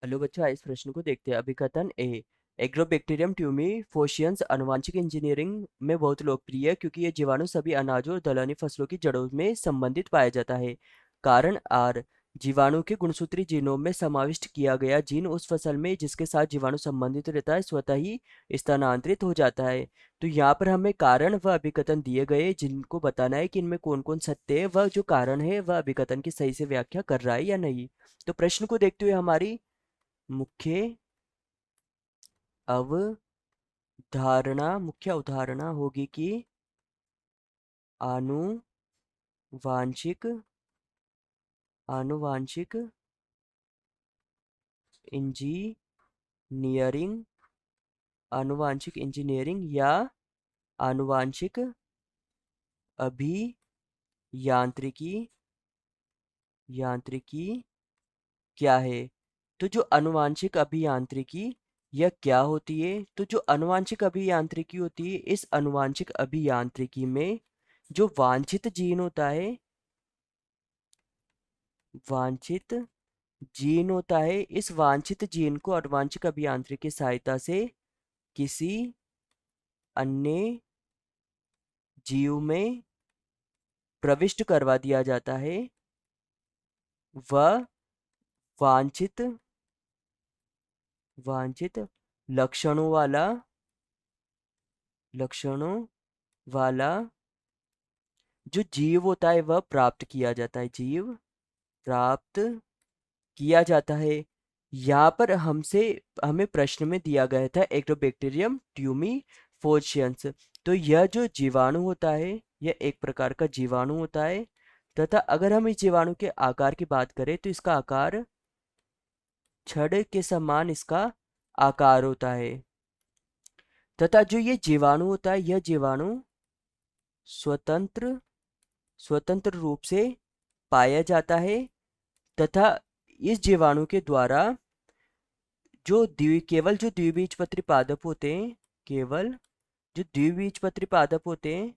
Hello बच्चों, इस प्रश्न को देखते हैं। अभिकथन ए। एग्रोबैक्टीरियम ट्यूमीफोशियंस आनुवांशिक इंजीनियरिंग में बहुत लोकप्रिय है क्योंकि ये जीवाणु सभी अनाजों और दलहनी फसलों की जड़ों में संबंधित पाया जाता है। कारण आर। जीवाणु के गुणसूत्री जीनोम में समाविष्ट किया गया जीन उस फसल में जिसके साथ जीवाणु संबंधित रहता है स्वतः ही स्थानांतरित हो जाता है। तो यहाँ पर हमें कारण व अभिकथन दिए गए जिनको बताना है कि इनमें कौन कौन सत्य है, वह जो कारण है वह अभिकथन की सही से व्याख्या कर रहा है या नहीं। तो प्रश्न को देखते हुए हमारी मुख्य मुख्य अवधारणा होगी कि आनुवांशिक आनुवांशिक इंजीनियरिंग या आनुवांशिक अभियांत्रिकी यांत्रिकी क्या है। तो जो आनुवांशिक अभियांत्रिकी यह क्या होती है, तो जो आनुवांशिक अभियांत्रिकी होती है, इस आनुवांशिक अभियांत्रिकी में जो वांछित जीन होता है, वांछित जीन होता है, इस वांछित जीन को आनुवांशिक अभियांत्रिकी की सहायता से किसी अन्य जीव में प्रविष्ट करवा दिया जाता है। वह वांछित वांछित लक्षणों वाला लक्षणों वाला जो जीव होता है वह प्राप्त किया जाता है, जीव प्राप्त किया जाता है। यहाँ पर हमें प्रश्न में दिया गया था एग्रोबैक्टीरियम ट्यूमीफोशियंस। तो यह जो जीवाणु होता है यह एक प्रकार का जीवाणु होता है, तथा अगर हम इस जीवाणु के आकार की बात करें तो इसका आकार छड़ के समान इसका आकार होता है। तथा जो ये जीवाणु होता है यह जीवाणु स्वतंत्र स्वतंत्र रूप से पाया जाता है, तथा इस जीवाणु के द्वारा केवल जो द्विबीजपत्री पादप होते हैं, केवल जो द्विबीजपत्री पादप होते हैं,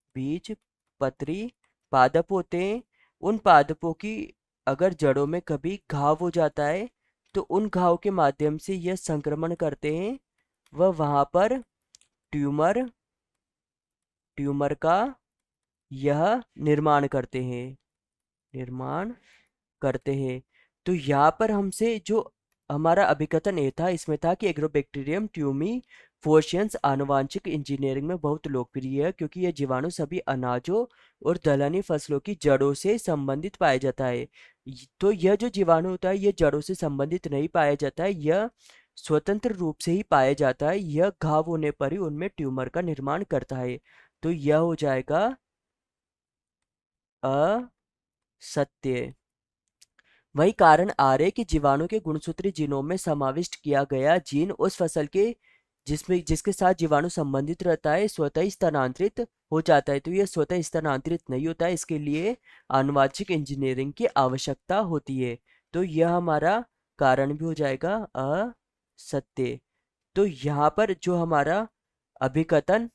द्विबीजपत्री पादप होते हैं, उन पादपों की अगर जड़ों में कभी घाव हो जाता है तो उन घाव के माध्यम से यह संक्रमण करते हैं। वह वहां पर ट्यूमर ट्यूमर का यह निर्माण करते हैं। तो यहाँ पर हमसे जो हमारा अभिकथन ये था, इसमें था कि एग्रोबैक्टीरियम ट्यूमीफोशियंस आनुवांशिक इंजीनियरिंग में बहुत लोकप्रिय है क्योंकि यह जीवाणु सभी अनाजों और दलहनी फसलों की जड़ों से संबंधित पाया जाता है। तो यह जो जीवाणु होता है यह जड़ों से संबंधित नहीं पाया जाता है, यह स्वतंत्र रूप से ही पाया जाता है। यह घाव होने पर ही उनमें ट्यूमर का निर्माण करता है। तो यह हो जाएगा असत्य। वही कारण आ रहे कि जीवाणु के गुणसूत्री जीनोम में समाविष्ट किया गया जीन उस फसल के जिसके साथ जीवाणु संबंधित रहता है स्वतः ही स्थानांतरित हो जाता है। तो यह स्वतः स्थानांतरित नहीं होता है, इसके लिए आनुवांशिक इंजीनियरिंग की आवश्यकता होती है। तो यह हमारा कारण भी हो जाएगा असत्य। तो यहाँ पर जो हमारा अभिकथन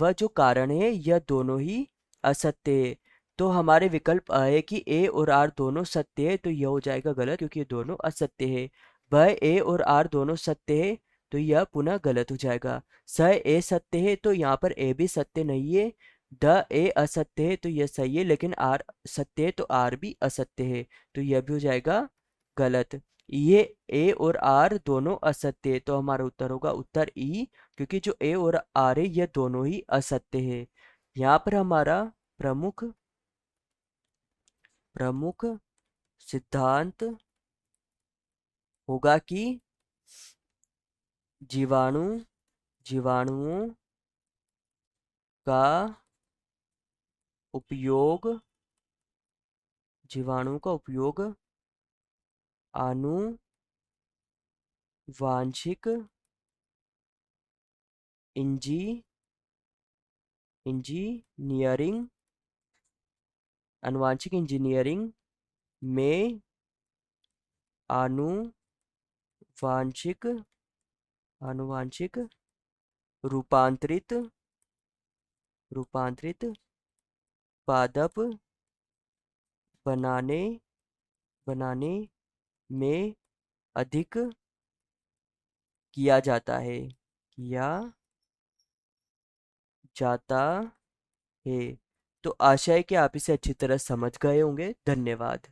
व जो कारण है यह दोनों ही असत्य है। तो हमारे विकल्प है कि ए और आर दोनों सत्य है, तो यह हो जाएगा गलत क्योंकि ये दोनों असत्य है। वह ए और आर दोनों सत्य है, तो यह पुनः गलत हो जाएगा। स ए सत्य है, तो यहाँ पर ए भी सत्य नहीं है। द ए असत्य है, तो यह सही है, लेकिन आर सत्य है तो आर भी असत्य है, तो यह भी हो जाएगा गलत। ये ए और आर दोनों असत्य है, तो हमारा उत्तर होगा उत्तर ई, क्योंकि जो ए और आर है यह दोनों ही असत्य है। यहाँ पर हमारा प्रमुख प्रमुख सिद्धांत होगा कि जीवाणु जीवाणुओं का उपयोग जीवाणुओं का उपयोग आनुवांशिक इंजी इंजीनियरिंग आनुवांशिक इंजीनियरिंग में आनुवांशिक आनुवांशिक रूपांतरित रूपांतरित पादप बनाने बनाने में अधिक किया जाता है, किया जाता है। तो आशा है कि आप इसे अच्छी तरह समझ गए होंगे। धन्यवाद।